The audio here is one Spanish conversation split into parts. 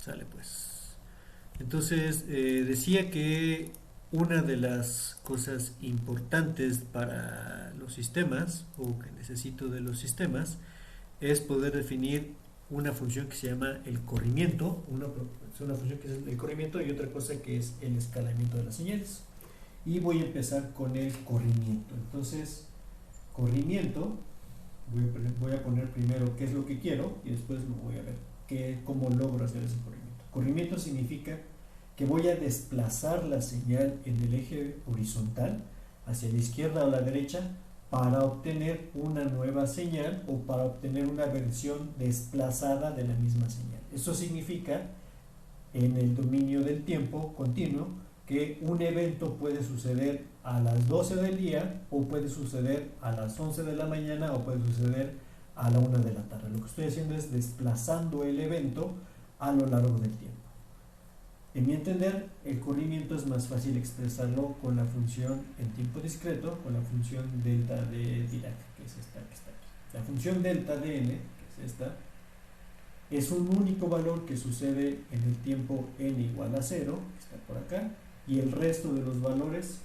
Sale pues. Entonces, decía que una de las cosas importantes para los sistemas, o que necesito de los sistemas, es poder definir una función que se llama el corrimiento, es una función que es el corrimiento y otra cosa que es el escalamiento de las señales. Y voy a empezar con el corrimiento. Entonces, corrimiento, voy a poner primero qué es lo que quiero y después lo voy a ver cómo logro hacer ese corrimiento. Corrimiento significa que voy a desplazar la señal en el eje horizontal hacia la izquierda o la derecha para obtener una nueva señal o para obtener una versión desplazada de la misma señal. Eso significa, en el dominio del tiempo continuo, que un evento puede suceder a las 12 del día o puede suceder a las 11 de la mañana o puede suceder a la 1 de la tarde. Lo que estoy haciendo es desplazando el evento a lo largo del tiempo. En mi entender, el corrimiento es más fácil expresarlo con la función en tiempo discreto, con la función delta de Dirac, que es esta que está aquí. La función delta de n, que es esta, es un único valor que sucede en el tiempo n igual a 0, que está por acá, y el resto de los valores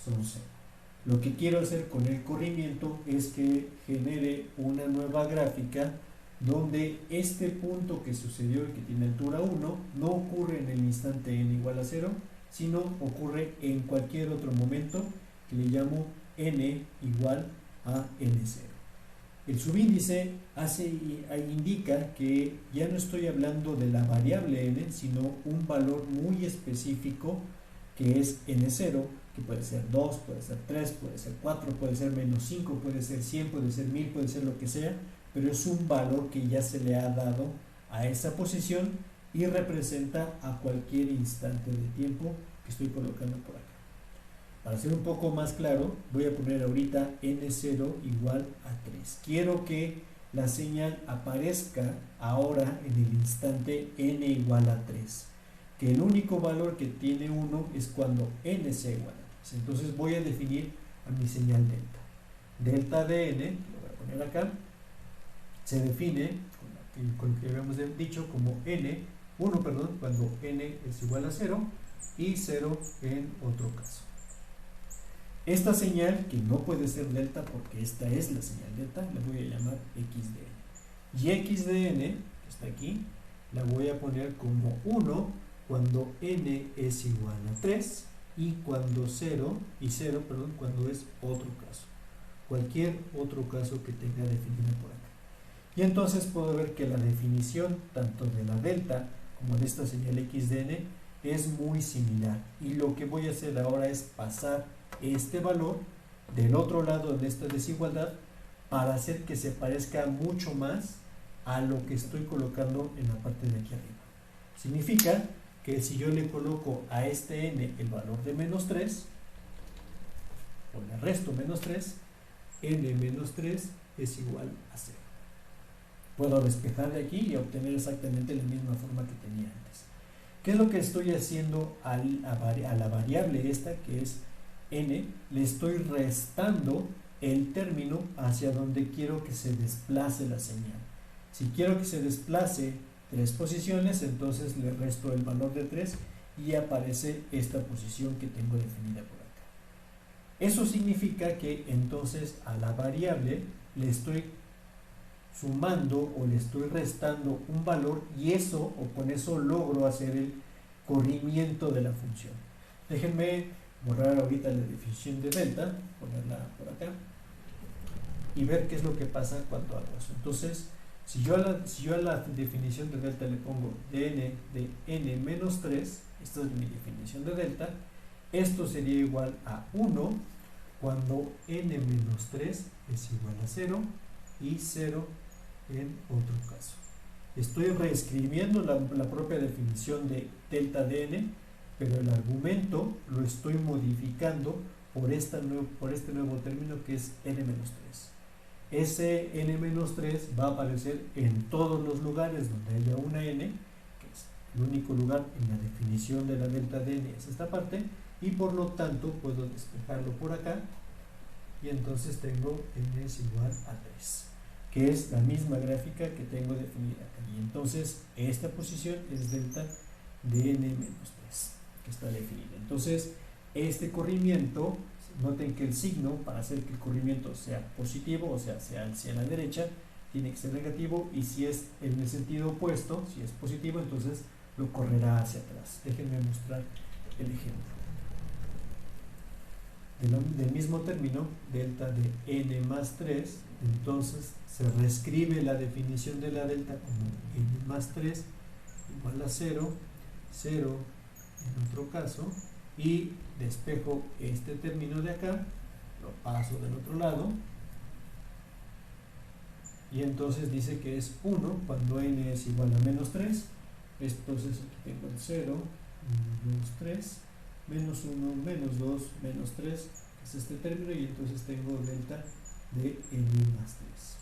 son 0. Lo que quiero hacer con el corrimiento es que genere una nueva gráfica donde este punto que sucedió y que tiene altura 1 no ocurre en el instante n igual a 0, sino ocurre en cualquier otro momento que le llamo n igual a n0. El subíndice indica que ya no estoy hablando de la variable n, sino un valor muy específico que es n0, que puede ser 2, puede ser 3, puede ser 4, puede ser menos 5, puede ser 100, puede ser 1000, puede ser lo que sea, pero es un valor que ya se le ha dado a esa posición y representa a cualquier instante de tiempo que estoy colocando por acá. Para ser un poco más claro, voy a poner ahorita n0 igual a 3. Quiero que la señal aparezca ahora en el instante n igual a 3. Que el único valor que tiene 1 es cuando n sea igual a 3. Entonces voy a definir a mi señal delta. Delta de n, lo voy a poner acá, se define con lo que habíamos dicho como n, cuando n es igual a 0 y 0 en otro caso. Esta señal, que no puede ser delta porque esta es la señal delta, la voy a llamar xdn. Y xdn, que está aquí, la voy a poner como 1 cuando n es igual a 3 y cuando 0, cuando es otro caso. Cualquier otro caso que tenga definido por acá. Y entonces puedo ver que la definición tanto de la delta como de esta señal xdn es muy similar. Y lo que voy a hacer ahora es pasar este valor del otro lado de esta desigualdad para hacer que se parezca mucho más a lo que estoy colocando en la parte de aquí arriba. Significa que si yo le coloco a este n el valor de menos 3, o le resto menos 3, n menos 3 es igual a 0. Puedo despejar de aquí y obtener exactamente la misma forma que tenía antes. ¿Qué es lo que estoy haciendo a la variable esta, que es n? Le estoy restando el término hacia donde quiero que se desplace la señal. Si quiero que se desplace 3 posiciones, entonces le resto el valor de 3 y aparece esta posición que tengo definida por acá. Eso significa que entonces a la variable le estoy sumando o le estoy restando un valor y eso, o con eso logro hacer el corrimiento de la función. Déjenme borrar ahorita la definición de delta, ponerla por acá y ver qué es lo que pasa cuando hago eso. Entonces, si yo a la definición de delta le pongo dn de n menos 3, esta es mi definición de delta, esto sería igual a 1 cuando n menos 3 es igual a 0 y 0 en otro caso. Estoy reescribiendo la propia definición de delta de n, pero el argumento lo estoy modificando por este nuevo término que es n menos 3. Ese n-3 va a aparecer en todos los lugares donde haya una n, que es el único lugar en la definición de la delta de n, es esta parte, y por lo tanto puedo despejarlo por acá, y entonces tengo n es igual a 3. que es la misma gráfica que tengo definida acá. Y entonces esta posición es delta de n-3 que está definida. Entonces este corrimiento, noten que el signo para hacer que el corrimiento sea positivo, o sea hacia la derecha, tiene que ser negativo, y si es en el sentido opuesto, si es positivo, entonces lo correrá hacia atrás. Déjenme mostrar el ejemplo. Del mismo término, delta de n más 3, entonces se reescribe la definición de la delta como n más 3 igual a 0, 0 en otro caso, y despejo este término de acá, lo paso del otro lado, y entonces dice que es 1 cuando n es igual a menos 3. Entonces aquí tengo el 0, menos 3, menos 1, menos 2, menos 3, que es este término, y entonces tengo delta de n más 3.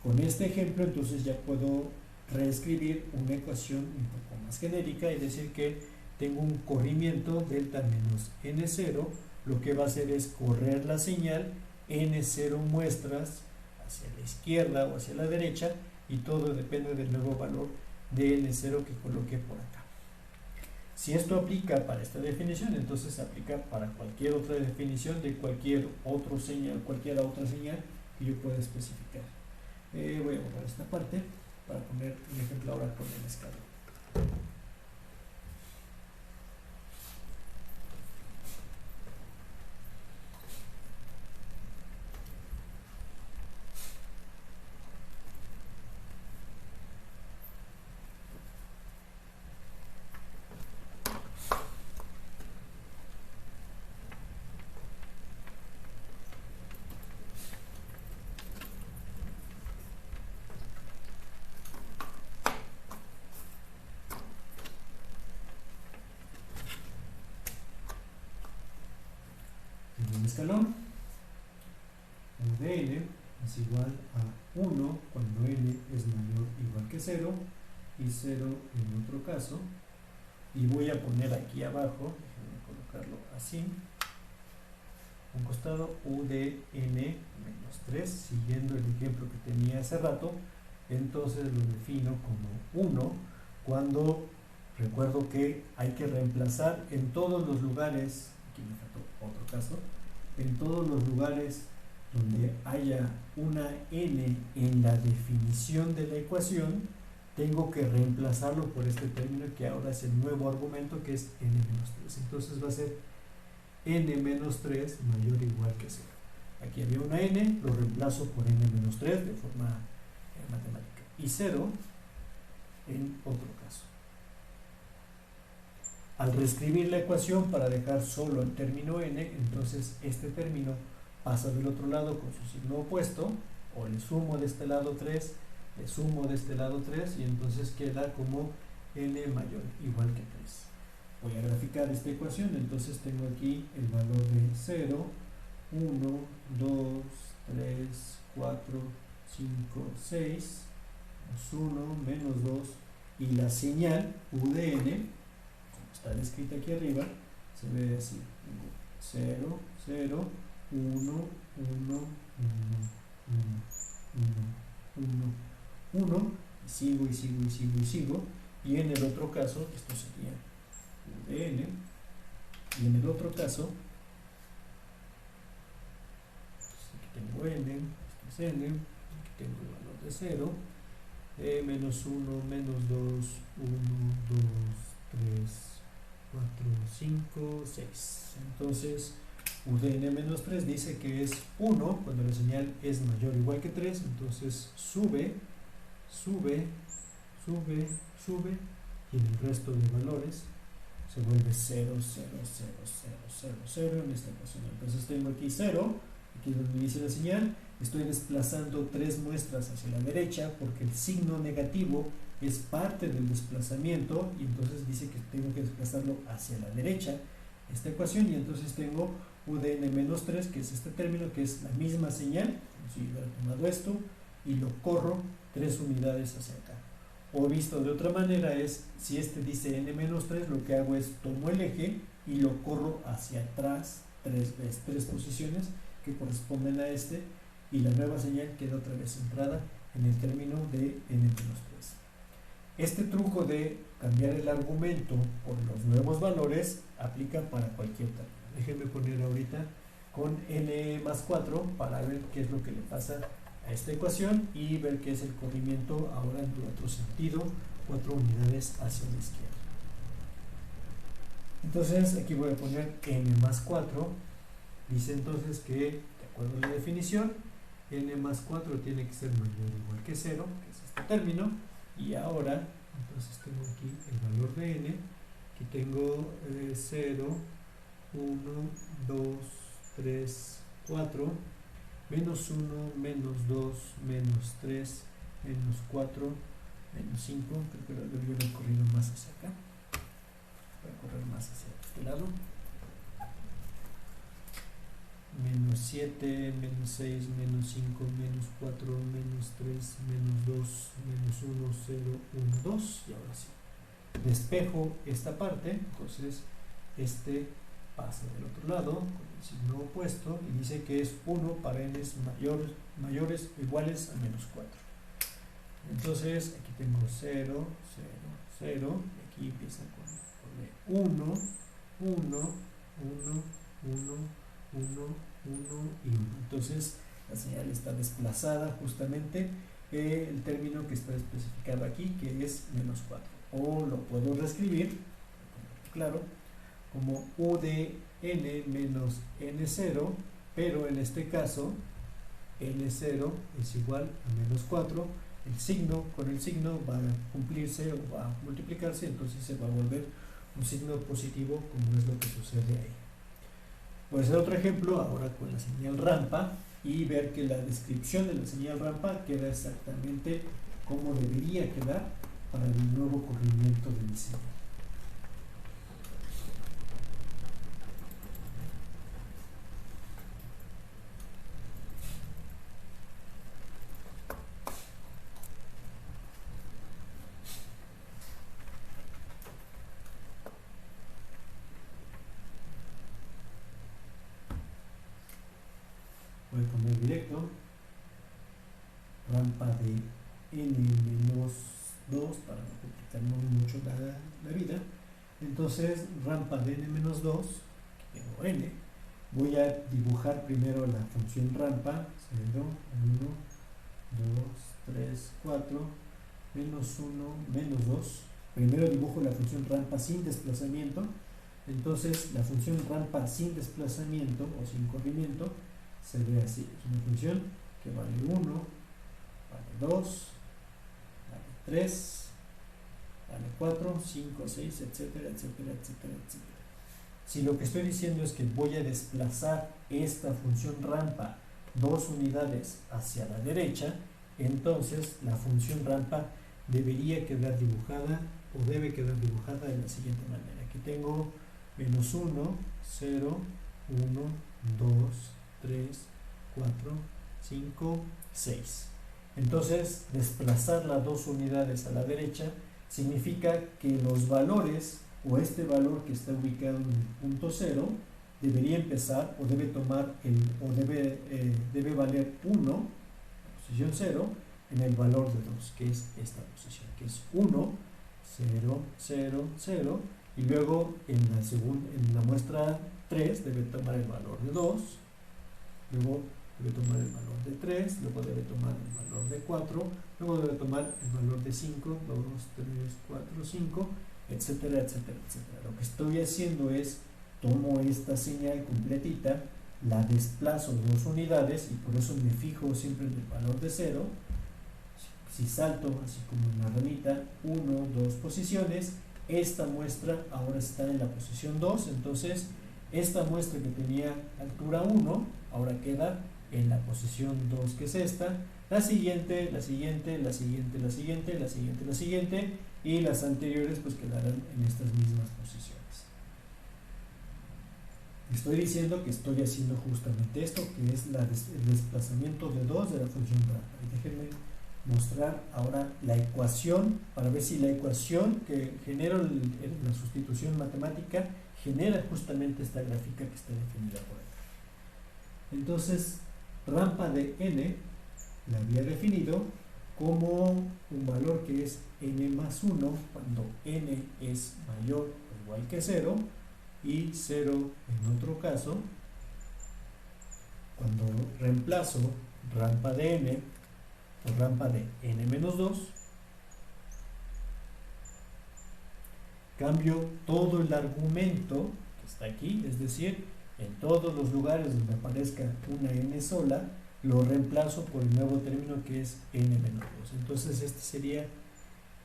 Con este ejemplo entonces ya puedo reescribir una ecuación un poco más genérica y decir que tengo un corrimiento delta menos n0, lo que va a hacer es correr la señal n0 muestras hacia la izquierda o hacia la derecha, y todo depende del nuevo valor de n0 que coloqué por acá. Si esto aplica para esta definición, entonces aplica para cualquier otra definición de cualquier otra señal que yo pueda especificar. Voy a borrar esta parte para poner un ejemplo ahora con el escalón. Un escalón, u de n es igual a 1 cuando n es mayor o igual que 0, y 0 en otro caso, y voy a poner aquí abajo, déjenme colocarlo así, un costado u de n menos 3, siguiendo el ejemplo que tenía hace rato. Entonces lo defino como 1 cuando recuerdo que hay que reemplazar en todos los lugares, aquí me faltó otro caso, en todos los lugares donde haya una n en la definición de la ecuación, tengo que reemplazarlo por este término que ahora es el nuevo argumento, que es n-3. Entonces va a ser n-3 mayor o igual que 0. Aquí había una n, lo reemplazo por n-3 de forma matemática, y 0 en otro caso. Al reescribir la ecuación para dejar solo el término n, entonces este término pasa del otro lado con su signo opuesto, o le sumo de este lado 3, le sumo de este lado 3, y entonces queda como n mayor o igual que 3. Voy a graficar esta ecuación, entonces tengo aquí el valor de 0, 1, 2, 3, 4, 5, 6, menos 1, menos 2, y la señal u de n, como está descrita aquí arriba, se ve así: 0, 0, 1, 1, 1, 1, 1, 1, y sigo, y sigo, y sigo, y sigo, y en el otro caso, esto sería u de n, y en el otro caso, aquí tengo n, esto es n, aquí tengo el valor de 0, menos 1, menos 2, 1, 2, 3, 4, 5, 6. Entonces, u de n menos 3 dice que es 1 cuando la señal es mayor o igual que 3, entonces sube, sube, sube, sube, y en el resto de valores se vuelve 0, 0, 0, 0, 0, 0 en esta ocasión. Entonces tengo aquí 0, aquí es donde inicia la señal, estoy desplazando 3 muestras hacia la derecha porque el signo negativo es parte del desplazamiento, y entonces dice que tengo que desplazarlo hacia la derecha esta ecuación, y entonces tengo u de n menos 3, que es este término, que es la misma señal, como si hubiera tomado esto, y lo corro 3 unidades hacia acá. O visto de otra manera es, si este dice n menos 3, lo que hago es tomo el eje y lo corro hacia atrás 3 veces, 3 posiciones que corresponden a este, y la nueva señal queda otra vez centrada en el término de n-3. Este truco de cambiar el argumento por los nuevos valores aplica para cualquier término. Déjenme poner ahorita con n más 4 para ver qué es lo que le pasa a esta ecuación y ver qué es el corrimiento ahora en otro sentido, 4 unidades hacia la izquierda. Entonces aquí voy a poner n más 4. Dice entonces que, de acuerdo a la definición, n más 4 tiene que ser mayor o igual que 0, que es este término, y ahora, entonces tengo aquí el valor de n, aquí tengo 0, 1, 2, 3, 4, menos 1, menos 2, menos 3, menos 4, menos 5, creo que lo debería haber corrido más hacia acá, voy a correr más hacia este lado, menos 7, menos 6, menos 5, menos 4, menos 3, menos 2, menos 1, 0, 1, 2, y ahora sí. Despejo esta parte, entonces este pasa del otro lado con el signo opuesto y dice que es 1 para n mayores o iguales a menos 4. Entonces aquí tengo 0, 0, 0, y aquí empieza con 1, 1, 1, 1, 1, 1 y 1. Entonces la señal está desplazada justamente el término que está especificado aquí, que es menos 4. O lo puedo reescribir, claro, como u de n menos n0, pero en este caso n0 es igual a menos 4. El signo con el signo va a cumplirse o va a multiplicarse, entonces se va a volver un signo positivo, como es lo que sucede ahí. Voy a hacer otro ejemplo ahora con la señal rampa y ver que la descripción de la señal rampa queda exactamente como debería quedar para el nuevo corrimiento de mi señal. Voy a poner directo rampa de n menos 2 para no complicarnos mucho la vida. Entonces rampa de n menos 2, tengo n, voy a dibujar primero la función rampa, 0, 1, 2, 3, 4, menos 1, menos 2. Primero dibujo la función rampa sin desplazamiento. Entonces la función rampa sin desplazamiento o sin corrimiento se ve así, es una función que vale 1, vale 2, vale 3, vale 4, 5, 6, etcétera, etcétera, etcétera, etcétera. Si lo que estoy diciendo es que voy a desplazar esta función rampa 2 unidades hacia la derecha, entonces la función rampa debería quedar dibujada o debe quedar dibujada de la siguiente manera. Aquí tengo menos 1, 0, 1, 2, 3, 4, 5, 6. Entonces, desplazar las 2 unidades a la derecha significa que los valores o este valor que está ubicado en el punto 0 debería empezar o debe tomar debe valer 1, la posición 0, en el valor de 2, que es esta posición, que es 1, 0, 0, 0, y luego en la muestra 3 debe tomar el valor de 2, luego debe tomar el valor de 3, luego debe tomar el valor de 4, luego debe tomar el valor de 5, 2, 3, 4, 5, etcétera, etcétera, etcétera. Lo que estoy haciendo es, tomo esta señal completita, la desplazo 2 unidades y por eso me fijo siempre en el valor de 0. Si salto, así como en la ranita, 1, 2 posiciones, esta muestra ahora está en la posición 2, entonces esta muestra que tenía altura 1, ahora queda en la posición 2, que es esta, la siguiente, la siguiente, la siguiente, la siguiente, la siguiente, la siguiente, y las anteriores pues quedarán en estas mismas posiciones. Estoy diciendo que estoy haciendo justamente esto, que es el desplazamiento de 2 de la función rampa. Y déjenme mostrar ahora la ecuación para ver si la ecuación que genero la sustitución matemática genera justamente esta gráfica que está definida por acá. Entonces Rampa de n la había definido como un valor que es n más 1 cuando n es mayor o igual que 0 y 0 en otro caso. Cuando reemplazo rampa de n por rampa de n menos 2, cambio todo el argumento que está aquí, es decir, en todos los lugares donde aparezca una n sola, lo reemplazo por el nuevo término que es n menos 2. Entonces este sería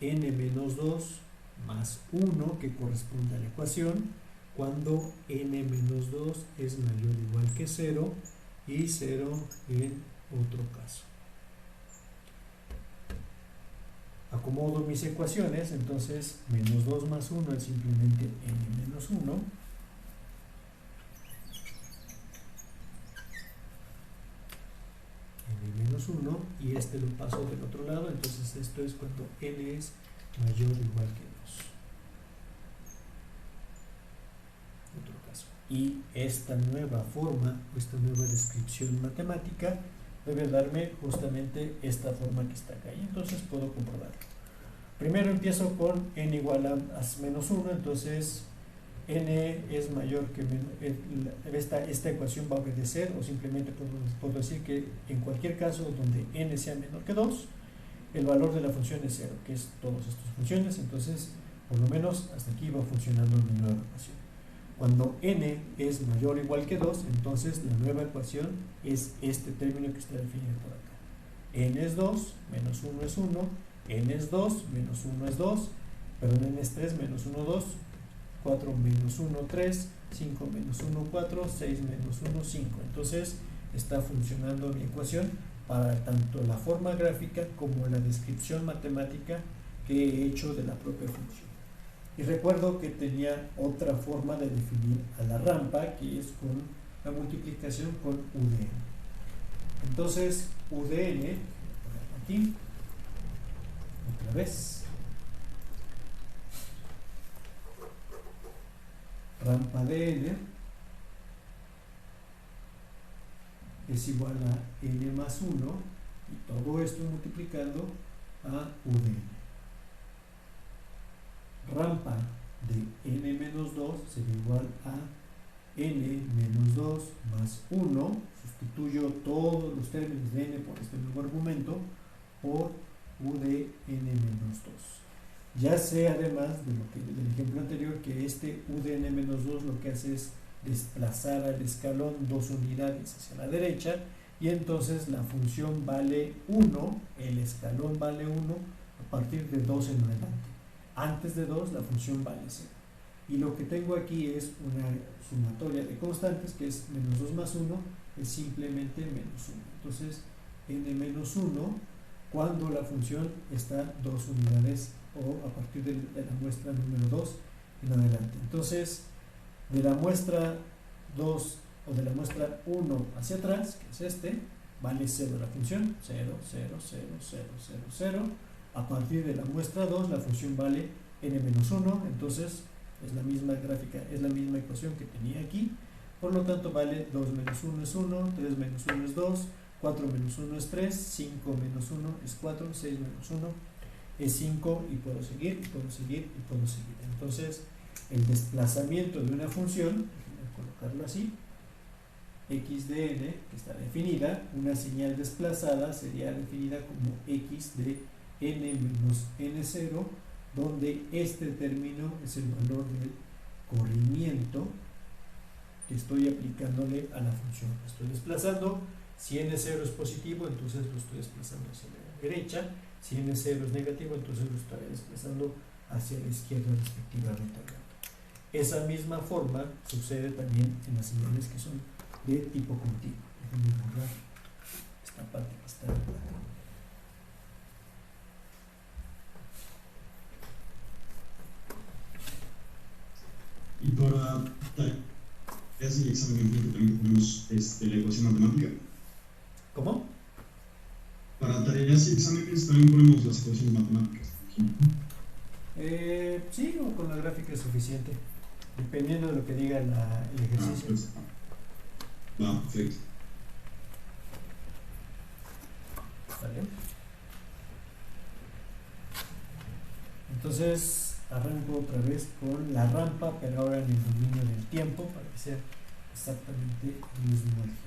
n menos 2 más 1, que corresponde a la ecuación, cuando n menos 2 es mayor o igual que 0 y 0 en otro caso. Acomodo mis ecuaciones, entonces menos 2 más 1 es simplemente n menos 1. N menos 1, y este lo paso del otro lado, entonces esto es cuando n es mayor o igual que 2. Otro caso. Y esta nueva forma, o esta nueva descripción matemática, debe darme justamente esta forma que está acá, y entonces puedo comprobarlo. Primero empiezo con n igual a menos 1, entonces n es mayor que esta ecuación va a obedecer, o simplemente puedo decir que en cualquier caso donde n sea menor que 2, el valor de la función es 0, que es todas estas funciones, entonces por lo menos hasta aquí va funcionando mi nueva ecuación. Cuando n es mayor o igual que 2, entonces la nueva ecuación es este término que está definido por acá. N es 2, menos 1 es 1, n es 2, menos 1 es 2, perdón, n es 3, menos 1, 2, 4 menos 1, 3, 5 menos 1, 4, 6 menos 1, 5. Entonces está funcionando mi ecuación para tanto la forma gráfica como la descripción matemática que he hecho de la propia función. Y recuerdo que tenía otra forma de definir a la rampa, que es con la multiplicación con UDN. Entonces, UDN, aquí, otra vez, rampa de n es igual a n más 1, y todo esto multiplicando a UDN. Rampa de n menos 2 sería igual a n menos 2 más 1, sustituyo todos los términos de n por este nuevo argumento, por u de n menos 2. Ya sé además del ejemplo anterior que este u de n menos 2 lo que hace es desplazar al escalón 2 unidades hacia la derecha, y entonces la función vale 1, el escalón vale 1 a partir de 2 en adelante. Antes de 2 la función vale 0. Y lo que tengo aquí es una sumatoria de constantes, que es menos 2 más 1, es simplemente menos 1. Entonces, n menos 1, cuando la función está 2 unidades, o a partir de la muestra número 2 en adelante. Entonces, de la muestra 2 o de la muestra 1 hacia atrás, que es este, vale 0 la función, 0, 0, 0, 0, 0, 0. A partir de la muestra 2, la función vale n menos 1, entonces es la misma gráfica, es la misma ecuación que tenía aquí, por lo tanto vale 2 menos 1 es 1, 3 menos 1 es 2, 4 menos 1 es 3, 5 menos 1 es 4, 6 menos 1 es 5, y puedo seguir, y puedo seguir, y puedo seguir. Entonces, el desplazamiento de una función, déjenme colocarlo así, x de n, que está definida, una señal desplazada sería definida como x de n menos n0, donde este término es el valor del corrimiento que estoy aplicándole a la función. Estoy desplazando, si n0 es positivo, entonces lo estoy desplazando hacia la derecha, si n0 es negativo, entonces lo estaré desplazando hacia la izquierda respectivamente. Esa misma forma sucede también en las señales que son de tipo continuo. Déjenme borrar esta parte que está acá. Y para tareas y examen empírico también ponemos la ecuación matemática. ¿Cómo? Para tareas y exámenes también ponemos las ecuaciones matemáticas. Sí, o con la gráfica es suficiente, dependiendo de lo que diga el ejercicio. Pues, va, perfecto. ¿vale? Entonces arranco otra vez con la rampa, pero ahora en el dominio del tiempo, para que sea exactamente el mismo ejemplo.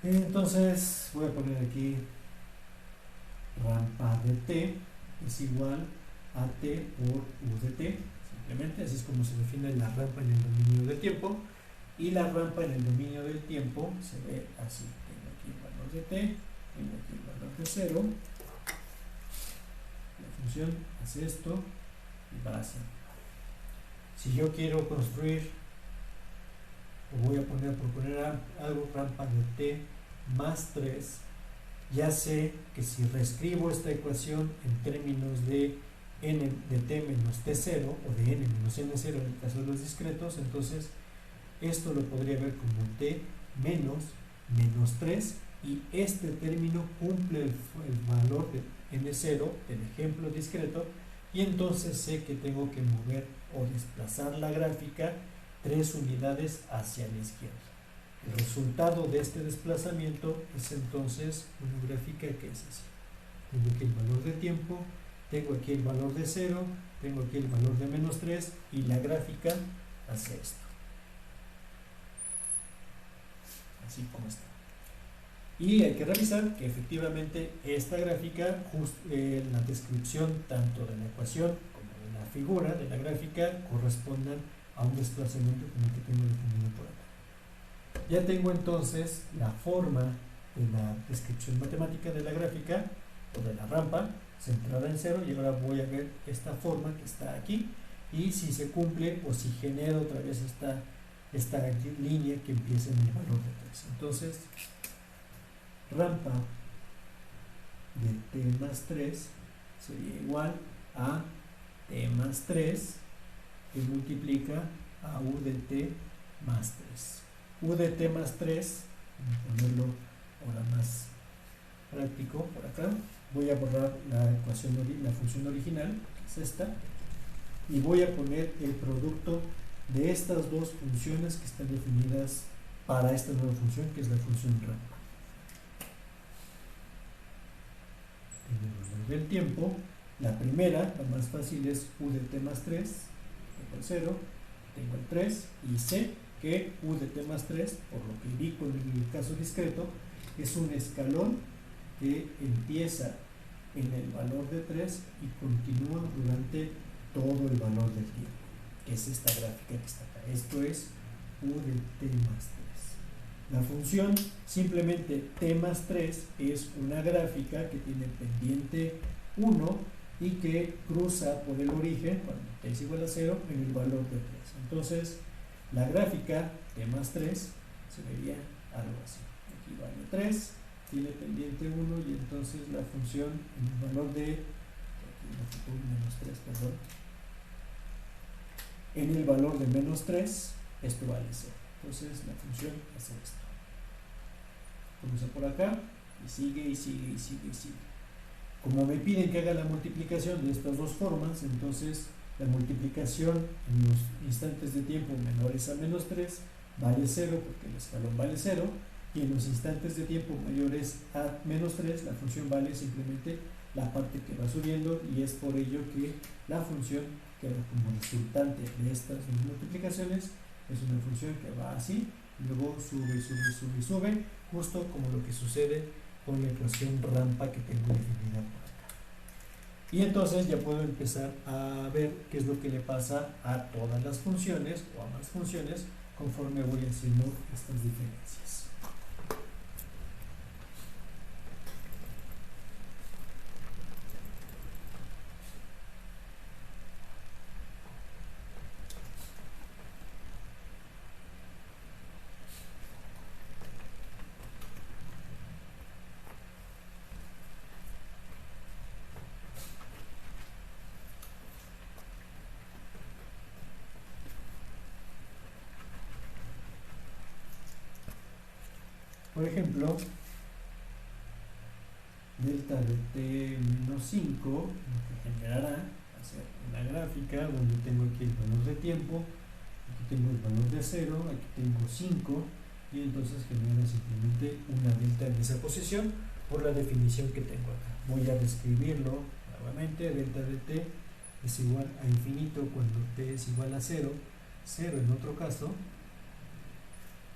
Entonces voy a poner aquí rampa de t es igual a t por u de t, simplemente así es como se define la rampa en el dominio del tiempo. Y la rampa en el dominio del tiempo se ve así: tengo aquí el valor de t, tengo aquí el valor de 0, la función hace esto y va hacia arriba. Si yo quiero construir, o voy a proponer algo rampa de t más 3, ya sé que si reescribo esta ecuación en términos de n de t menos t0 o de n menos n0 en el caso de los discretos, entonces esto lo podría ver como t menos 3, y este término cumple el valor de n0 del ejemplo discreto, y entonces sé que tengo que mover o desplazar la gráfica 3 unidades hacia la izquierda. El resultado de este desplazamiento es entonces una gráfica que es así: tengo aquí el valor de tiempo, tengo aquí el valor de 0, tengo aquí el valor de menos 3, y la gráfica hace esto, así como está. Y hay que revisar que efectivamente esta gráfica, la descripción tanto de la ecuación como de la figura de la gráfica, correspondan a un desplazamiento como el que tengo definido por acá. Ya tengo entonces la forma de la descripción matemática de la gráfica o de la rampa centrada en 0, y ahora voy a ver esta forma que está aquí y si se cumple o si genero otra vez esta línea que empieza en el valor de 3. Entonces, rampa de t más 3 sería igual a t más 3 que multiplica a u de t más 3. U de t más 3, voy a ponerlo ahora más práctico por acá, voy a borrar la función original, que es esta, y voy a poner el producto de estas dos funciones que están definidas para esta nueva función, que es la función rampa. En el valor del tiempo, la primera, la más fácil, es u de t más 3, tengo el 0, tengo el 3, y sé que u de t más 3, por lo que vi con el caso discreto, es un escalón que empieza en el valor de 3 y continúa durante todo el valor del tiempo, que es esta gráfica que está acá. Esto es u de t más 3. La función simplemente t más 3 es una gráfica que tiene pendiente 1 y que cruza por el origen, cuando t es igual a 0, en el valor de 3. Entonces, la gráfica t más 3 se vería algo así. Aquí vale 3, tiene pendiente 1, y entonces la función en el valor de menos 3, perdón, en el valor de menos 3, esto vale 0. Entonces la función hace esto. Comienza por acá y sigue y sigue y sigue y sigue. Como me piden que haga la multiplicación de estas dos formas, entonces la multiplicación en los instantes de tiempo menores a menos 3 vale 0 porque el escalón vale 0, y en los instantes de tiempo mayores a menos 3 la función vale simplemente la parte que va subiendo, y es por ello que la función que como resultante de estas dos multiplicaciones es una función que va así, luego sube, sube, sube, sube, justo como lo que sucede con la ecuación rampa que tengo definida por acá. Y entonces ya puedo empezar a ver qué es lo que le pasa a todas las funciones o a más funciones conforme voy haciendo estas diferencias. Por ejemplo, delta de t menos 5, lo que generará hacer una gráfica donde tengo aquí el valor de tiempo, aquí tengo el valor de 0, aquí tengo 5, y entonces genera simplemente una delta en esa posición, por la definición que tengo acá. Voy a reescribirlo nuevamente. Delta de t es igual a infinito cuando t es igual a 0, 0 en otro caso,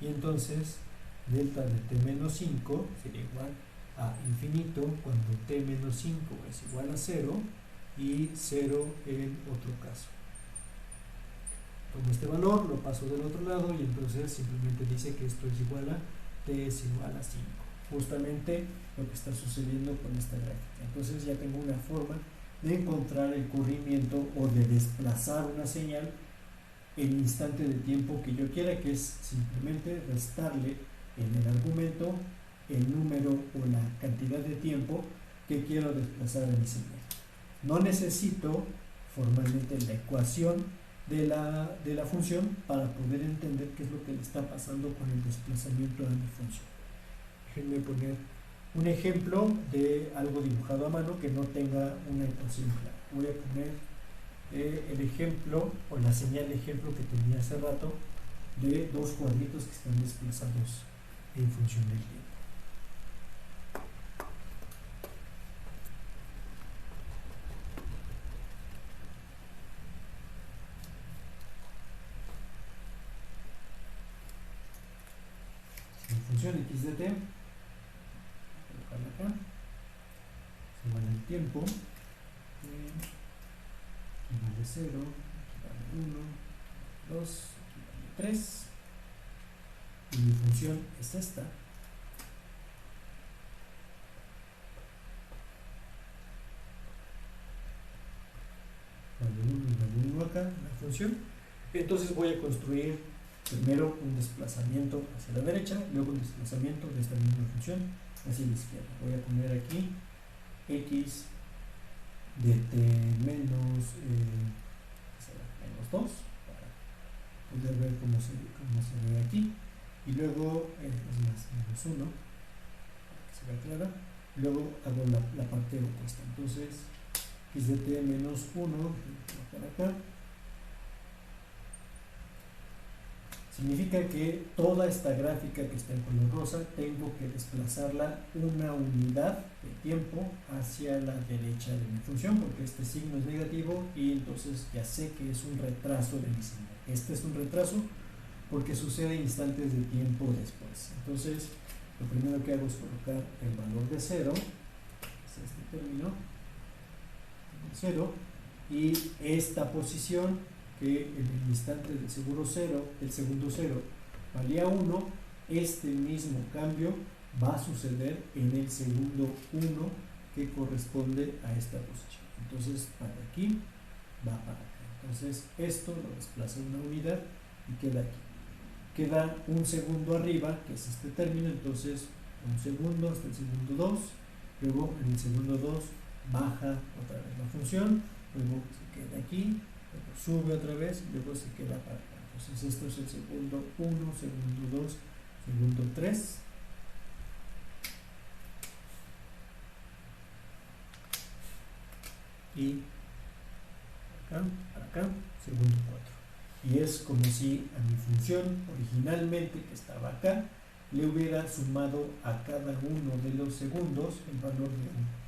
y entonces delta de t menos 5 sería igual a infinito cuando t menos 5 es igual a 0 y 0 en otro caso. Tomo este valor, lo paso del otro lado y entonces simplemente dice que esto es igual a t es igual a 5. Justamente lo que está sucediendo con esta gráfica. Entonces ya tengo una forma de encontrar el corrimiento o de desplazar una señal el instante de tiempo que yo quiera, que es simplemente restarle en el argumento el número o la cantidad de tiempo que quiero desplazar a mi señal. No necesito formalmente la ecuación de la función para poder entender qué es lo que le está pasando con el desplazamiento a mi función. Déjenme poner un ejemplo de algo dibujado a mano que no tenga una ecuación clara. Voy a poner el ejemplo o la señal de ejemplo que tenía hace rato de dos cuadritos que están desplazados en función del tiempo. En función x de t, colocarla acá, se va en el tiempo, aquí vale 0, aquí vale 1, 2, aquí vale 3, y mi función es esta. Vale 1 y vale 1 acá, la función. Entonces voy a construir primero un desplazamiento hacia la derecha, luego un desplazamiento de esta misma función hacia la izquierda. Voy a poner aquí x de t menos, menos 2 para poder ver cómo se ve aquí, y luego es más, menos 1 para que se vea clara. Luego hago la parte opuesta, entonces x de t menos 1 para acá. Significa que toda esta gráfica que está en color rosa tengo que desplazarla una unidad de tiempo hacia la derecha de mi función, porque este signo es negativo y entonces ya sé que es un retraso de mi señal. Este es un retraso porque sucede instantes de tiempo después. Entonces lo primero que hago es colocar el valor de 0, es este término, 0, y esta posición que en el instante del segundo 0 valía 1, este mismo cambio va a suceder en el segundo 1 que corresponde a esta posición. Entonces para aquí va para acá. Entonces esto lo desplaza una unidad y queda aquí. Queda un segundo arriba, que es este término, entonces un segundo hasta el segundo 2, luego en el segundo 2 baja otra vez la función, luego se queda aquí, luego sube otra vez y luego se queda para acá. Entonces esto es el segundo 1, segundo 2, segundo 3. Y para acá, segundo 4. Y es como si a mi función originalmente que estaba acá le hubiera sumado a cada uno de los segundos el valor de 1.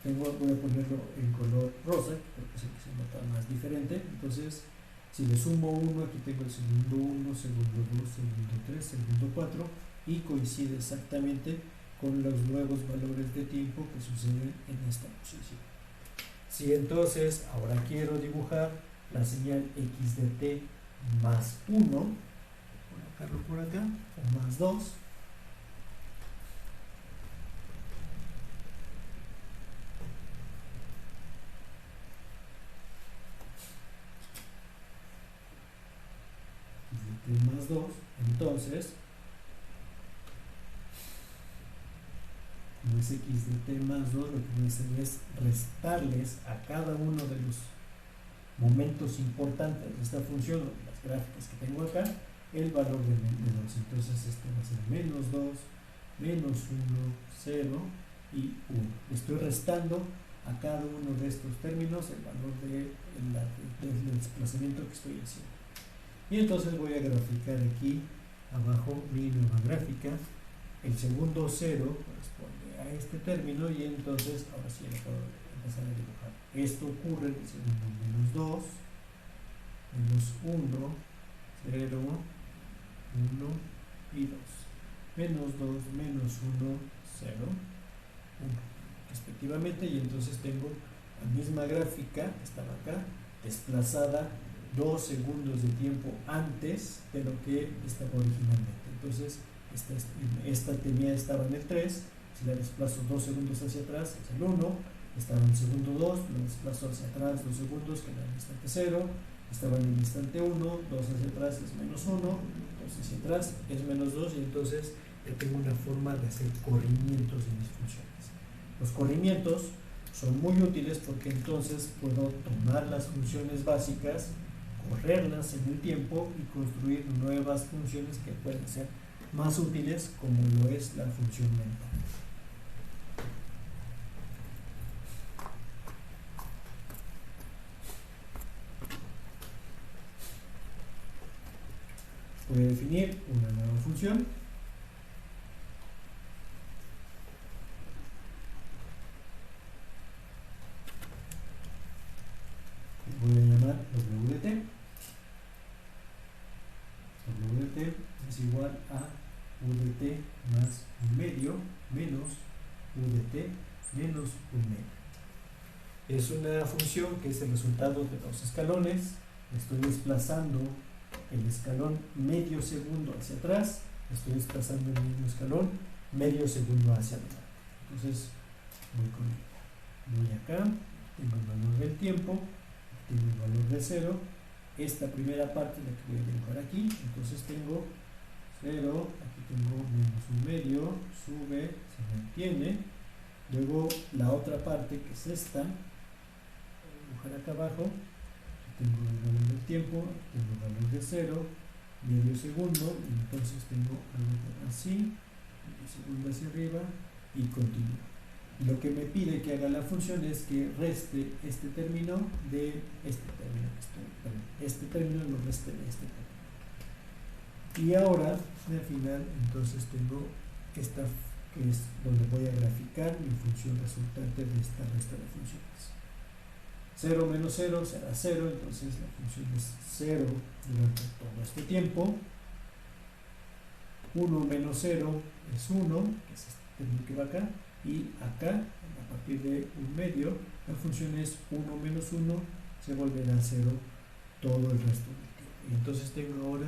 Voy a ponerlo en color rosa, porque es el que se nota más diferente. Entonces, si le sumo 1, aquí tengo el segundo 1, segundo 2, segundo 3, segundo 4, y coincide exactamente con los nuevos valores de tiempo que suceden en esta posición. Si entonces ahora quiero dibujar la señal x de t más 1, voy a colocarlo por acá, o más 2, más 2, entonces como es x de t más 2, lo que voy a hacer es restarles a cada uno de los momentos importantes de esta función, o de las gráficas que tengo acá, el valor de 2. Entonces este va a ser menos 2, menos 1, 0 y 1. Estoy restando a cada uno de estos términos el valor del desplazamiento que estoy haciendo. Y entonces voy a graficar aquí abajo mi nueva gráfica. El segundo 0 corresponde a este término y entonces ahora sí lo puedo empezar a dibujar. Esto ocurre diciendo menos 2, menos 1, 0, 1 y 2. Menos 2, menos 1, 0, 1, respectivamente, y entonces tengo la misma gráfica que estaba acá, desplazada 2 segundos de tiempo antes de lo que estaba originalmente. Entonces, estaba en el 3, si la desplazo 2 segundos hacia atrás, es el 1, estaba en el segundo 2, lo desplazo hacia atrás 2 segundos, queda en el instante 0, estaba en el instante 1, 2 hacia atrás es menos 1, 2 hacia atrás es menos 2, y entonces yo tengo una forma de hacer corrimientos de mis funciones. Los corrimientos son muy útiles porque entonces puedo tomar las funciones básicas, correrlas en el tiempo y construir nuevas funciones que pueden ser más útiles, como lo es la función mental. Voy a definir una nueva función. Voy a llamar WT. WT es igual a UDT más un medio menos UDT menos un medio. Es una función que es el resultado de dos escalones. Estoy desplazando el escalón medio segundo hacia atrás, estoy desplazando el mismo escalón medio segundo hacia adelante. Entonces voy acá, tengo el valor del tiempo, tengo el valor de 0, esta primera parte la que voy a dibujar aquí, entonces tengo 0, aquí tengo menos un medio, sube, se mantiene, luego la otra parte que es esta, voy a dibujar acá abajo, tengo el valor del tiempo, tengo el valor de 0, medio segundo, y entonces tengo algo así, medio segundo hacia arriba y continúo. Lo que me pide que haga la función es que reste este término de este término, este término lo reste de este término. Y ahora, al final, entonces tengo esta que es donde voy a graficar mi función resultante de esta resta de funciones. 0 menos 0 será 0, entonces la función es 0 durante todo este tiempo. 1 menos 0 es 1, que es este término que va acá, y acá, a partir de un medio, la función es 1 menos 1, se volverá 0 todo el resto del tiempo. Y entonces tengo ahora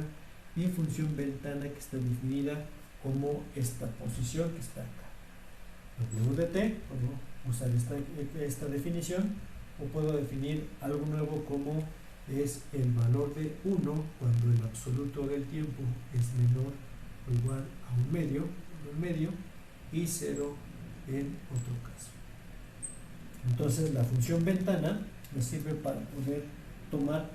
mi función ventana que está definida como esta posición que está acá. WT, puedo usar esta definición, o puedo definir algo nuevo como es el valor de 1 cuando el absoluto del tiempo es menor o igual a un medio, y 0 en otro caso. Entonces la función ventana me sirve para poder tomar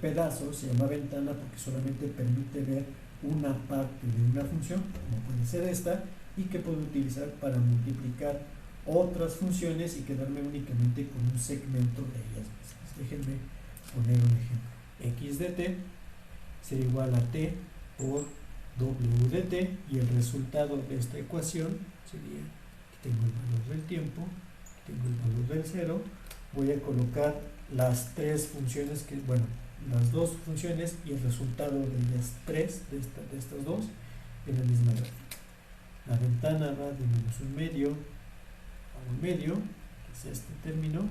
pedazos, se llama ventana porque solamente permite ver una parte de una función, como puede ser esta, y que puedo utilizar para multiplicar otras funciones y quedarme únicamente con un segmento de ellas mismas. Déjenme poner un ejemplo. X de t será igual a t por w de t, y el resultado de esta ecuación sería que tengo el valor del tiempo, que tengo el valor del 0, voy a colocar las tres funciones las dos funciones y el resultado de las tres de estas dos en la misma gráfica. La ventana va de menos un medio a un medio, que es este término.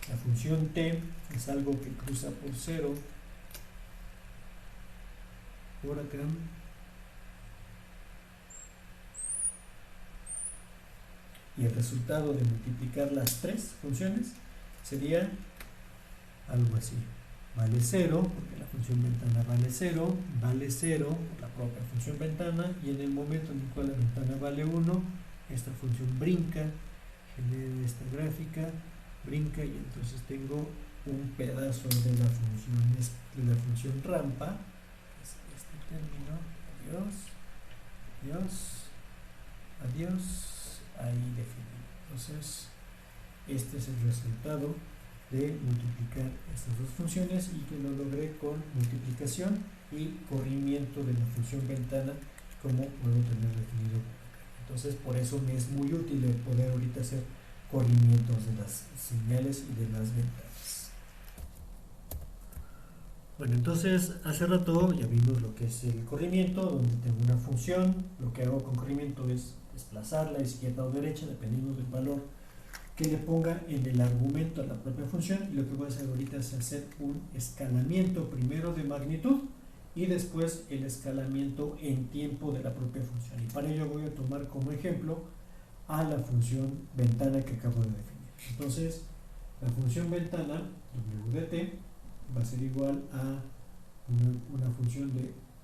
La función t es algo que cruza por 0 por acá. Y el resultado de multiplicar las tres funciones sería algo así. Vale 0, porque la función ventana vale 0, vale 0 por la propia función ventana, y en el momento en el cual la ventana vale 1, esta función brinca, genera esta gráfica, brinca, y entonces tengo un pedazo de la función rampa, que es este término, adiós, ahí definido. Entonces, este es el resultado de multiplicar estas dos funciones, y que lo logré con multiplicación y corrimiento de la función ventana, como puedo tener definido. Entonces por eso me es muy útil el poder ahorita hacer corrimientos de las señales y de las ventanas. Bueno, entonces hace rato ya vimos lo que es el corrimiento, donde tengo una función. Lo que hago con corrimiento es desplazarla a izquierda o derecha, dependiendo del valor que le ponga en el argumento a la propia función. Y lo que voy a hacer ahorita es hacer un escalamiento primero de magnitud y después el escalamiento en tiempo de la propia función. Y para ello voy a tomar como ejemplo a la función ventana que acabo de definir. Entonces, la función ventana, w de t, va a ser igual a una función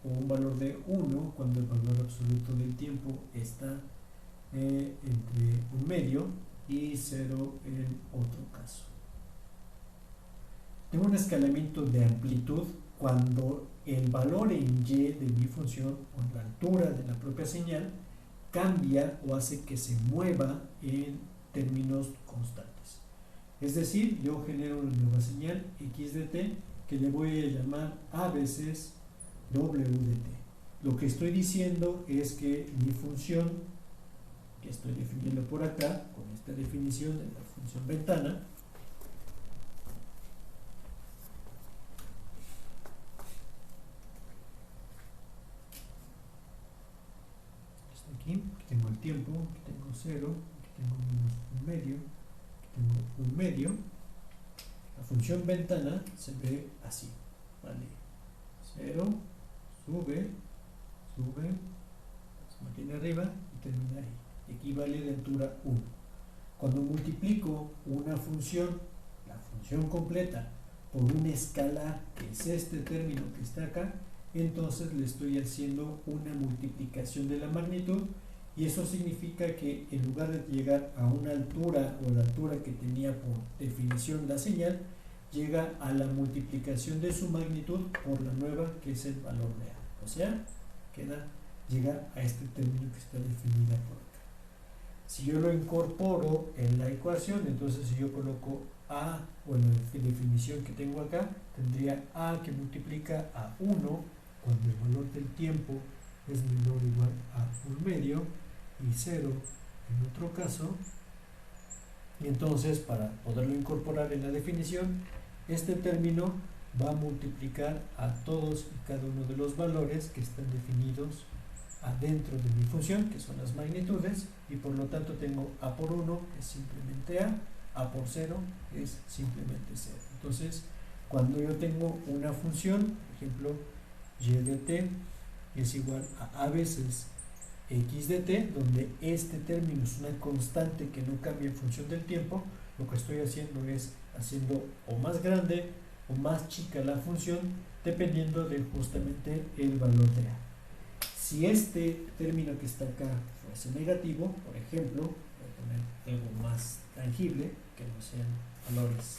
o un valor de 1 cuando el valor absoluto del tiempo está entre un medio y 0 en otro caso. Tengo un escalamiento de amplitud cuando el valor en y de mi función o la altura de la propia señal cambia o hace que se mueva en términos constantes. Es decir, yo genero una nueva señal x de t que le voy a llamar a veces w de t. Lo que estoy diciendo es que mi función, que estoy definiendo por acá, con esta definición de la función ventana, está aquí tengo el tiempo, aquí tengo 0, aquí tengo menos un medio, aquí tengo un medio. La función ventana se ve así, ¿vale? 0, sube, se mantiene arriba y termina ahí. Aquí vale de altura 1. Cuando multiplico una función, la función completa, por un escalar, que es este término que está acá, entonces le estoy haciendo una multiplicación de la magnitud, y eso significa que en lugar de llegar a una altura o la altura que tenía por definición la señal, llega a la multiplicación de su magnitud por la nueva, que es el valor de a. O sea, llega a este término que está definida por acá. Si yo lo incorporo en la ecuación, entonces si yo coloco a, o en la definición que tengo acá, tendría a que multiplica a 1 cuando el valor del tiempo es menor o igual a un medio, y 0 en otro caso. Y entonces, para poderlo incorporar en la definición, este término va a multiplicar a todos y cada uno de los valores que están definidos adentro de mi función, que son las magnitudes, y por lo tanto tengo a por 1 es simplemente a por 0 es simplemente 0. Entonces, cuando yo tengo una función, por ejemplo, y de t es igual a veces x de t, donde este término es una constante que no cambia en función del tiempo, lo que estoy haciendo es haciendo o más grande o más chica la función, dependiendo de justamente el valor de a. Si este término que está acá fuese negativo, por ejemplo, voy a poner algo más tangible, que no sean valores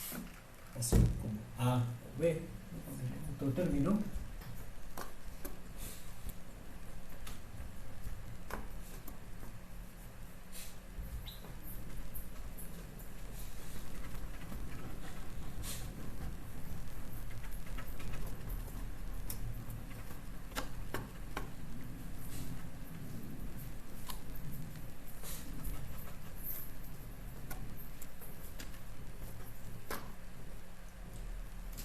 así como a o b, voy a poner otro término.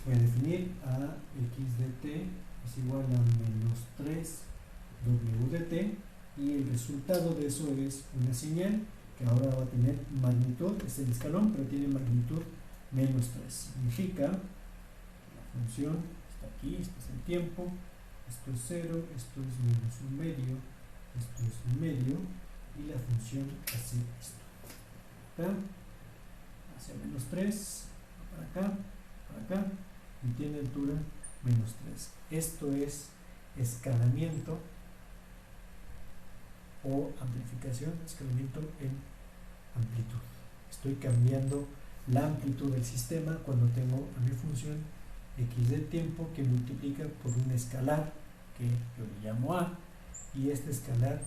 Voy a definir a x de t es igual a menos 3 w de t, y el resultado de eso es una señal que ahora va a tener magnitud, es el escalón, pero tiene magnitud menos 3. Significa que la función está aquí, esto es el tiempo, esto es 0, esto es menos un medio, esto es un medio, y la función hace esto. Acá, hacia menos 3, para acá, y tiene altura menos 3. Esto es escalamiento o amplificación, escalamiento en amplitud. Estoy cambiando la amplitud del sistema cuando tengo a mi función x del tiempo que multiplica por un escalar que yo le llamo a, y este escalar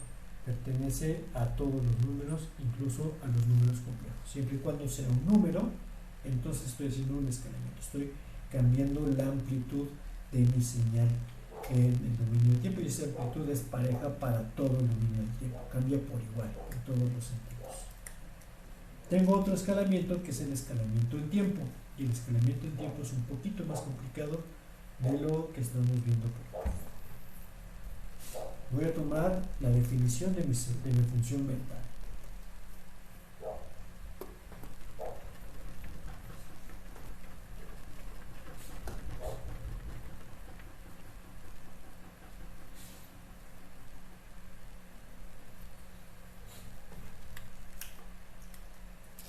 pertenece a todos los números, incluso a los números complejos. Siempre y cuando sea un número, entonces estoy haciendo un escalamiento, estoy cambiando la amplitud de mi señal en el dominio del tiempo, y esa amplitud es pareja para todo el dominio del tiempo, cambia por igual en todos los sentidos. Tengo otro escalamiento que es el escalamiento en tiempo, y el escalamiento en tiempo es un poquito más complicado de lo que estamos viendo por aquí. Voy a tomar la definición de mi función ventana.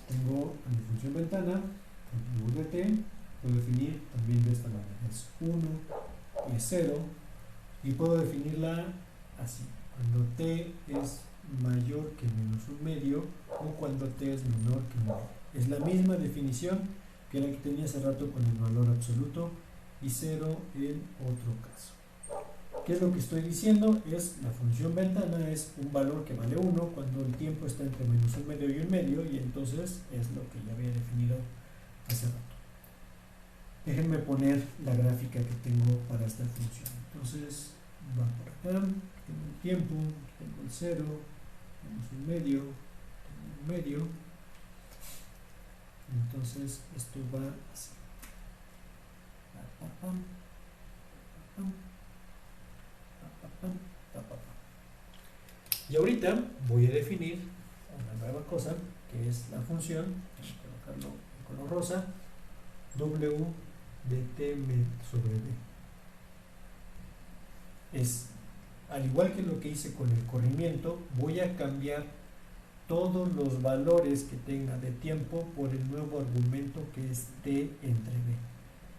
Tengo mi función ventana, u de t, puedo definir también de esta manera, es 1 y es 0, y puedo definirla así, cuando t es mayor que menos un medio o cuando t es menor que un medio. Es la misma definición que la que tenía hace rato con el valor absoluto y 0 en otro caso. ¿Qué es lo que estoy diciendo? Es la función ventana es un valor que vale 1 cuando el tiempo está entre menos un medio y un medio, y entonces es lo que ya había definido hace rato. Déjenme poner la gráfica que tengo para esta función. Entonces va por acá, tengo el tiempo, tengo el 0, tenemos un medio, tengo un medio. Entonces esto va así. Y ahorita voy a definir una nueva cosa que es la función, voy a colocarlo en color rosa, w de t sobre b. Es, al igual que lo que hice con el corrimiento, voy a cambiar todos los valores que tenga de tiempo por el nuevo argumento que es t entre b.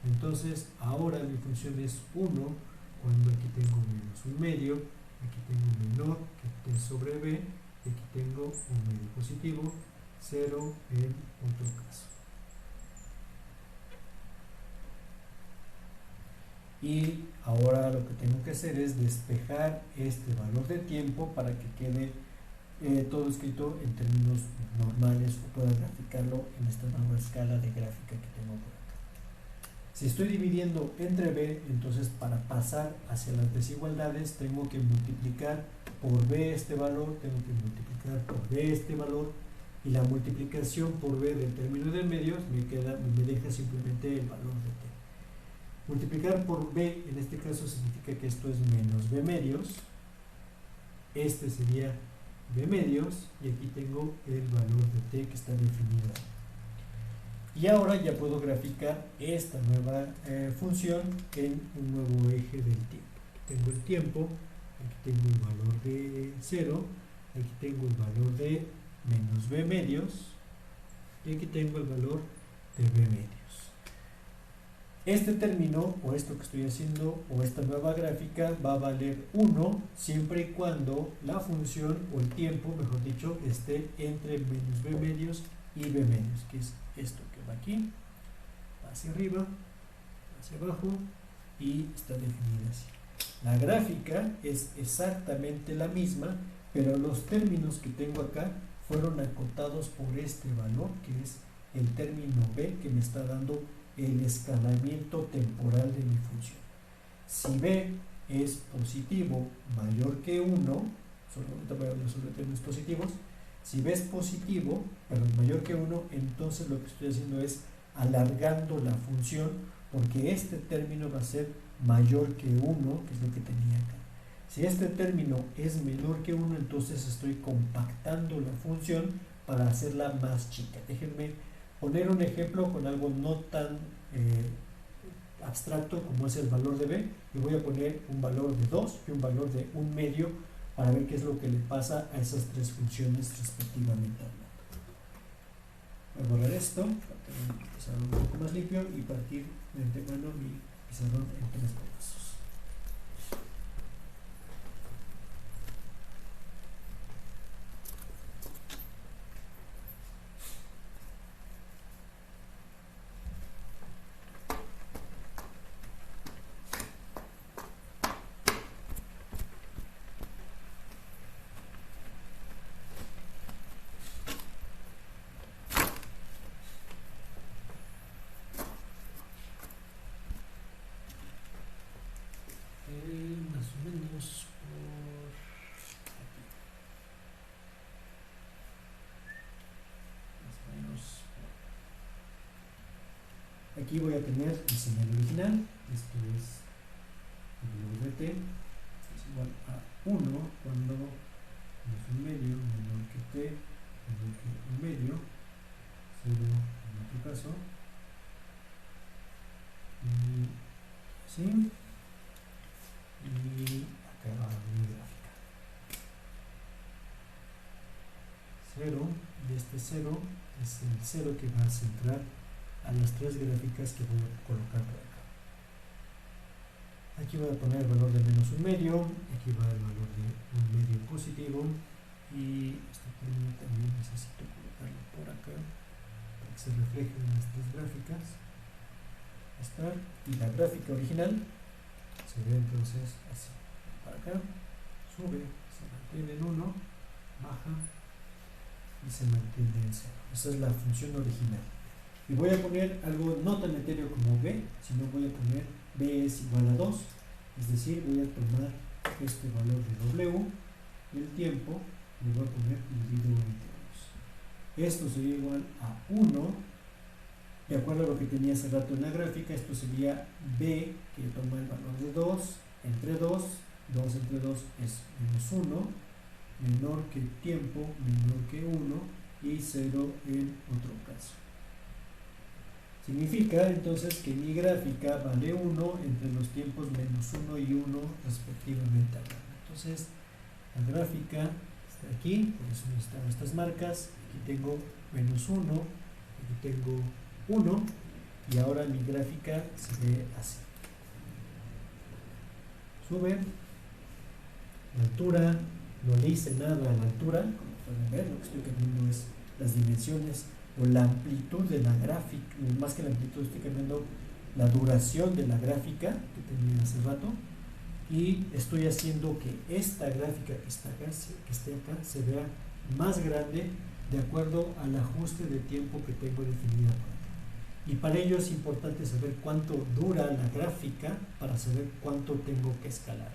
Entonces ahora mi función es 1 cuando aquí tengo menos un medio, aquí tengo menor que t sobre b, y aquí tengo un medio positivo, 0 en otro caso. Y ahora lo que tengo que hacer es despejar este valor de tiempo para que quede todo escrito en términos normales o pueda graficarlo en esta nueva escala de gráfica que tengo por acá. Si estoy dividiendo entre b, entonces para pasar hacia las desigualdades tengo que multiplicar por b este valor, tengo que multiplicar por b este valor, y la multiplicación por b del término de medios me deja simplemente el valor de t. Multiplicar por b en este caso significa que esto es menos b medios, este sería b medios, y aquí tengo el valor de t que está definido. Y ahora ya puedo graficar esta nueva función en un nuevo eje del tiempo. Aquí tengo el tiempo, aquí tengo el valor de 0, aquí tengo el valor de menos b medios, y aquí tengo el valor de b medios. Este término, o esto que estoy haciendo, o esta nueva gráfica, va a valer 1 siempre y cuando la función, o el tiempo, mejor dicho, esté entre menos b medios y b medios, que es esto que va aquí, hacia arriba, hacia abajo, y está definida así. La gráfica es exactamente la misma, pero los términos que tengo acá fueron acotados por este valor, que es el término b, que me está dando el escalamiento temporal de mi función. Si b es positivo mayor que 1, solamente voy a hablar sobre términos positivos, si b es positivo, perdón, mayor que 1, entonces lo que estoy haciendo es alargando la función, porque este término va a ser mayor que 1, que es lo que tenía acá. Si este término es menor que 1, entonces estoy compactando la función para hacerla más chica. Déjenme poner un ejemplo con algo no tan abstracto como es el valor de b, y voy a poner un valor de 2 y un valor de 1 medio para ver qué es lo que le pasa a esas tres funciones respectivamente. Voy a borrar esto para tener un pizarrón un poco más limpio y partir de antemano mi pizarrón en 3 pedazos. aquí voy a tener el señal original, esto es W de t, es igual a 1 cuando es un medio menor que t, menor que un medio, 0 en otro caso, y así, y acá va mi gráfica. 0, y este 0 es el 0 que va a centrar a las tres gráficas que voy a colocar por acá. Aquí voy a poner el valor de menos un medio, aquí va el valor de un medio positivo, y este término también necesito colocarlo por acá para que se refleje en las tres gráficas. Está, y la gráfica original se ve entonces así, para acá, sube, se mantiene en 1, baja y se mantiene en 0. Esa es la función original. Y voy a poner algo no tan etéreo como b, sino voy a poner b es igual a 2, es decir, voy a tomar este valor de w y el tiempo lo voy a poner dividido entre 2. Esto sería igual a 1. De acuerdo a lo que tenía hace rato en la gráfica, esto sería b, que toma el valor de 2, entre 2, 2 entre 2 es menos 1, menor que tiempo, menor que 1, y 0 en otro caso. Significa entonces que mi gráfica vale 1 entre los tiempos menos 1 y 1 respectivamente hablando. Entonces, la gráfica está aquí, por eso necesitamos estas marcas. Aquí tengo menos 1, aquí tengo 1, y ahora mi gráfica se ve así. Sube, la altura, no le hice nada a la altura, como pueden ver, lo que estoy cambiando es las dimensiones o la amplitud de la gráfica, más que la amplitud estoy cambiando la duración de la gráfica que tenía hace rato, y estoy haciendo que esta gráfica que está acá, que esté acá, se vea más grande de acuerdo al ajuste de tiempo que tengo definida por acá. Y para ello es importante saber cuánto dura la gráfica para saber cuánto tengo que escalar.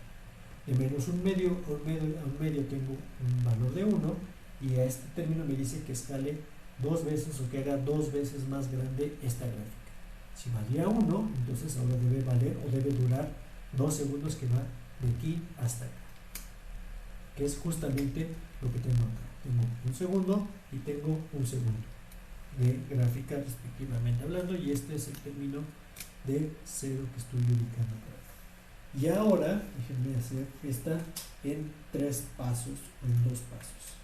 De menos un medio a un medio tengo un valor de 1, y a este término me dice que escale 2 veces o que haga 2 veces más grande esta gráfica. Si valía 1, entonces ahora debe valer o debe durar 2 segundos, que va de aquí hasta acá, que es justamente lo que tengo acá. Tengo un segundo y tengo un segundo de gráfica respectivamente hablando, y este es el término de 0 que estoy ubicando por acá. Y ahora déjenme hacer esta en 3 pasos o en 2 pasos.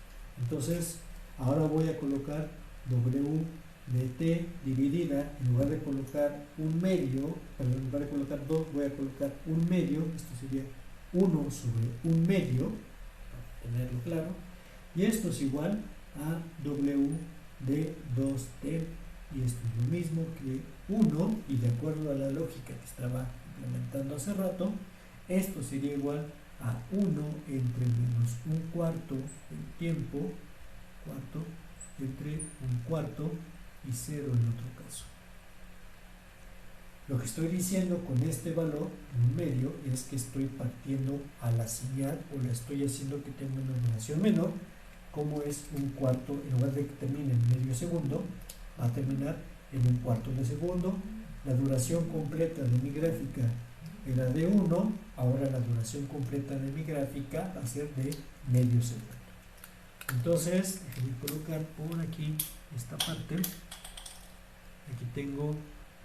Entonces ahora voy a colocar w de t dividida, en lugar de colocar un medio, perdón, en lugar de colocar 2 voy a colocar un medio, esto sería 1 sobre un medio, para tenerlo claro, y esto es igual a w de 2t, y esto es lo mismo que 1, y de acuerdo a la lógica que estaba implementando hace rato, esto sería igual a 1 entre menos un cuarto del tiempo, cuarto, entre un cuarto y 0 en otro caso. Lo que estoy diciendo con este valor, un medio, es que estoy partiendo a la señal, o la estoy haciendo que tenga una duración menor. Como es un cuarto, en lugar de que termine en medio segundo, va a terminar en un cuarto de segundo. La duración completa de mi gráfica era de 1, ahora la duración completa de mi gráfica va a ser de medio segundo. Entonces, déjenme colocar por aquí esta parte. Aquí tengo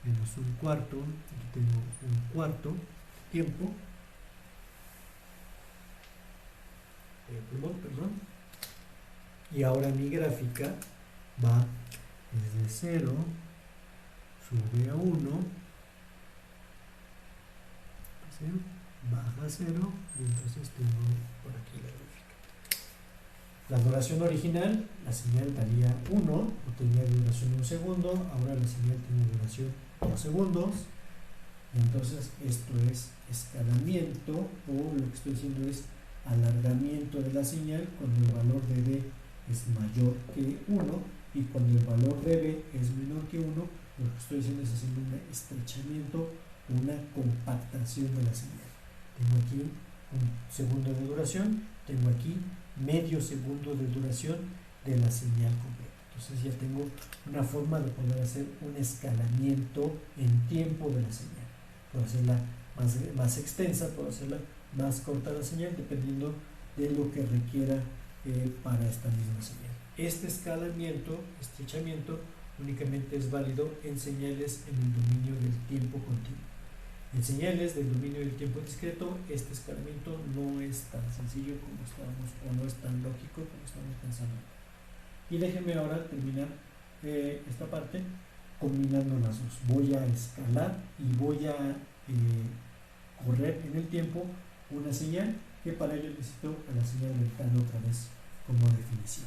menos un cuarto, aquí tengo un cuarto tiempo. Perdón. Y ahora mi gráfica va desde 0, sube a 1, baja a 0, y entonces tengo por aquí la gráfica. La duración original, la señal valía 1, o tenía duración 1 segundo, ahora la señal tiene duración 2 segundos, y entonces esto es escalamiento, o lo que estoy haciendo es alargamiento de la señal cuando el valor de b es mayor que 1, y cuando el valor de b es menor que 1, lo que estoy haciendo es haciendo un estrechamiento, una compactación de la señal. Tengo aquí un segundo de duración, tengo aquí medio segundo de duración de la señal completa. Entonces ya tengo una forma de poder hacer un escalamiento en tiempo de la señal. Puedo hacerla más extensa, puedo hacerla más corta la señal, dependiendo de lo que requiera para esta misma señal. Este escalamiento, estrechamiento, únicamente es válido en señales en el dominio del tiempo continuo. En señales del dominio del tiempo discreto, este escalamiento no es tan sencillo como estábamos, o no es tan lógico como estamos pensando. Y déjenme ahora terminar esta parte combinando las dos. Voy a escalar y voy a correr en el tiempo una señal, que para ello necesito a la señal deltano otra vez como definición.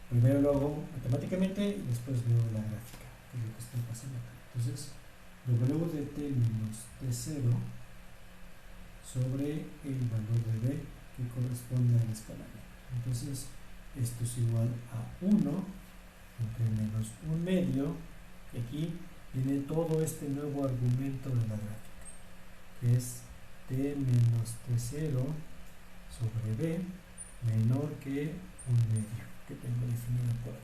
Primero lo hago matemáticamente y después veo la gráfica, que es lo que estoy pasando acá. Entonces, W de t menos t0 sobre el valor de b que corresponde al escalamiento. Entonces, esto es igual a 1 entre menos 1 medio, y aquí viene todo este nuevo argumento de la gráfica, que es t menos t0 sobre b menor que 1 medio, que tengo definido por acá.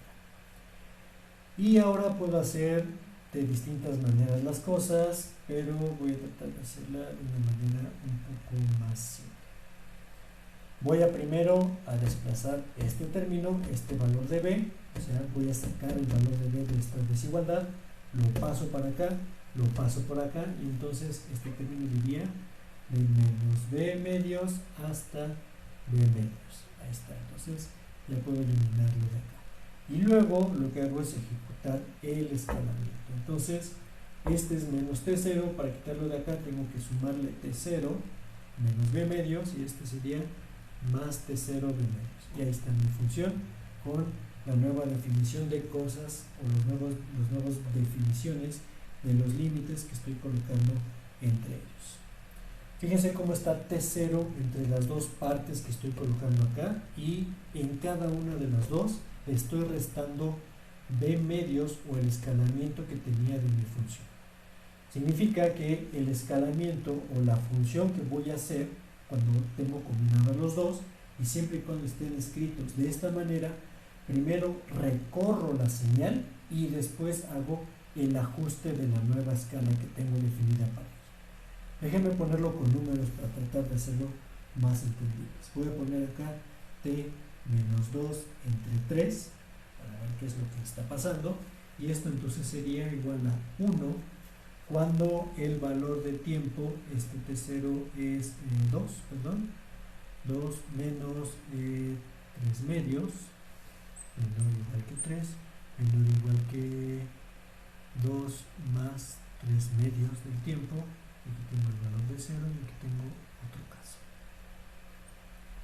Y ahora puedo hacer de distintas maneras las cosas, pero voy a tratar de hacerla de una manera un poco más simple. Voy a primero a desplazar este término, este valor de b, o sea, voy a sacar el valor de b de esta desigualdad, lo paso para acá, lo paso por acá, y entonces este término iría de menos b medios hasta b medios. Ahí está, entonces ya puedo eliminarlo de acá. Y luego lo que hago es ejecutar el escalamiento. Entonces, este es menos t0, para quitarlo de acá tengo que sumarle t0 menos b medios, y este sería más t0 b medios. Y ahí está mi función con la nueva definición de cosas, o las nuevas definiciones de los límites que estoy colocando entre ellos. Fíjense cómo está t0 entre las dos partes que estoy colocando acá, y en cada una de las dos estoy restando b medios, o el escalamiento que tenía de mi función. Significa que el escalamiento o la función que voy a hacer cuando tengo combinados los dos, y siempre y cuando estén escritos de esta manera, primero recorro la señal y después hago el ajuste de la nueva escala que tengo definida para ello. Déjenme ponerlo con números para tratar de hacerlo más entendible. Voy a poner acá t menos 2 entre 3 para ver qué es lo que está pasando, y esto entonces sería igual a 1 cuando el valor de tiempo, este t0 es 2 menos 3 medios, menor o igual que 3, menor o igual que 2 más 3 medios del tiempo. Aquí tengo el valor de 0 y aquí tengo otro caso.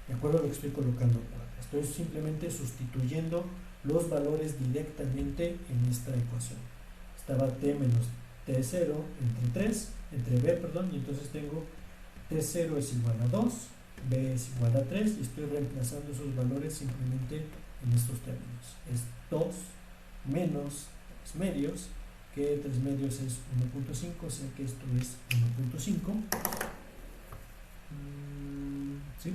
De acuerdo a lo que estoy colocando por acá. Estoy simplemente sustituyendo los valores directamente en esta ecuación. Estaba t menos t0 entre b, y entonces tengo t0 es igual a 2, b es igual a 3, y estoy reemplazando esos valores simplemente en estos términos. Es 2 menos 3 medios, que 3 medios es 1.5, o sea que esto es 1.5. ¿Sí?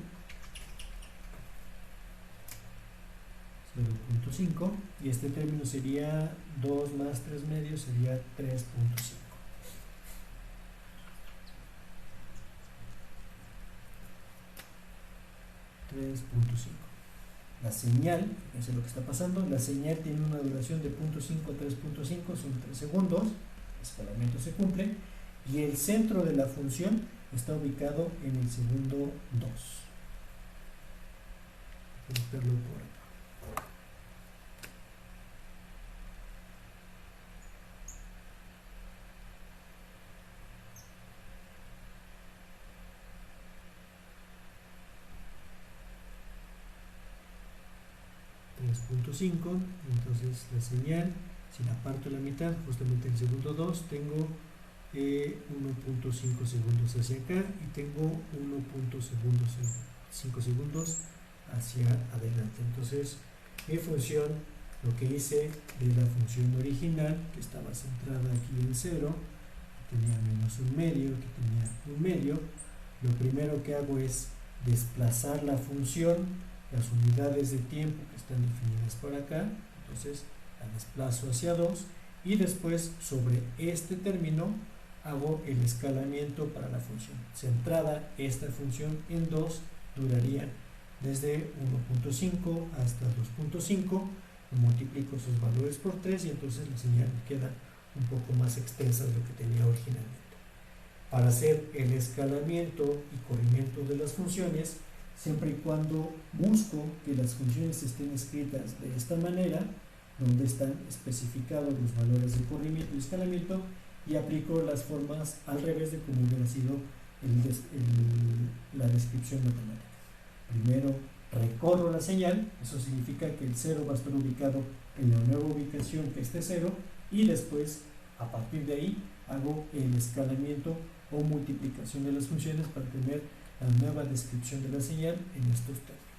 0.5, y este término sería 2 más 3 medios, sería 3.5. 3.5. La señal, fíjense lo que está pasando, la señal tiene una duración de 0.5 a 3.5, son 3 segundos, el escalamiento se cumple, y el centro de la función está ubicado en el segundo 2. Voy a buscarlo por acá. 2.5, entonces la señal, si la parto a la mitad, justamente en el segundo 2, tengo 1.5 segundos hacia acá y tengo 1.5 segundos hacia adelante. Entonces mi función, lo que hice de la función original, que estaba centrada aquí en 0, que tenía menos un medio, que tenía un medio, lo primero que hago es desplazar la función, las unidades de tiempo que están definidas por acá, entonces la desplazo hacia 2 y después sobre este término hago el escalamiento para la función. Centrada esta función en 2 duraría desde 1.5 hasta 2.5, multiplico sus valores por 3 y entonces la señal queda un poco más extensa de lo que tenía originalmente. Para hacer el escalamiento y corrimiento de las funciones, siempre y cuando busco que las funciones estén escritas de esta manera, donde están especificados los valores de corrimiento y escalamiento, y aplico las formas al revés de como hubiera sido la descripción matemática. Primero recorro la señal, eso significa que el 0 va a estar ubicado en la nueva ubicación que esté 0, y después a partir de ahí hago el escalamiento o multiplicación de las funciones para tener la nueva descripción de la señal en estos términos.